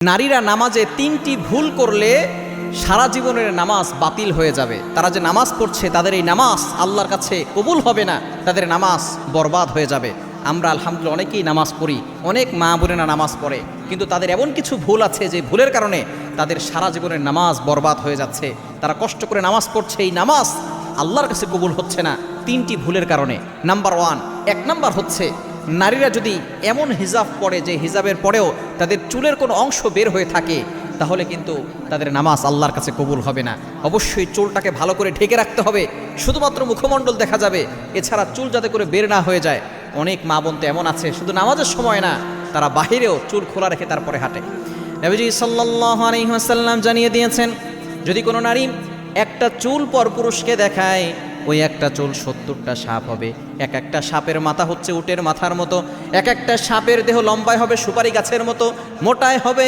নারীরা নামাজে ৩টি ভুল করলে সারা জীবনের নামাজ বাতিল হয়ে যাবে। তারা যে নামাজ পড়ছে তাদের এই নামাজ আল্লাহর কাছে কবুল হবে না, তাদের নামাজ বরবাদ হয়ে যাবে। আমরা আলহামদুলিল্লাহ অনেকেই নামাজ পড়ি, অনেক মা বোনেরা নামাজ পড়ে, কিন্তু তাদের এমন কিছু ভুল আছে যে ভুলের কারণে তাদের সারা জীবনের নামাজ বরবাদ হয়ে যাচ্ছে। তারা কষ্ট করে নামাজ পড়ছে, এই নামাজ আল্লাহর কাছে কবুল হচ্ছে না ৩টি ভুলের কারণে। নাম্বার 1, 1 নাম্বার হচ্ছে নারীরা যদি এমন হিজাব পরে যে হিজাবের পরেও তাদের চুলের কোনো অংশ বের হয়ে থাকে, তাহলে কিন্তু তাদের নামাজ আল্লাহর কাছে কবুল হবে না। অবশ্যই চুলটাকে ভালো করে ঢেকে রাখতে হবে, শুধুমাত্র মুখমণ্ডল দেখা যাবে, এছাড়া চুল যাতে করে বের না হয়ে যায়। অনেক মা বোন তো এমন আছে শুধু নামাজের সময় না, তারা বাহিরেও চুল খোলা রেখে তারপরে হাঁটে। নবীজি সাল্লাল্লাহু আলাইহি ওয়াসাল্লাম জানিয়ে দিয়েছেন, যদি কোনো নারী একটা চুল পর পুরুষকে দেখায়, ওই একটা চুল 70টা সাপ হবে। এক একটা সাপের মাথা হচ্ছে উটের মাথার মতো, এক একটা সাপের দেহ লম্বায় হবে সুপারি গাছের মতো, মোটায় হবে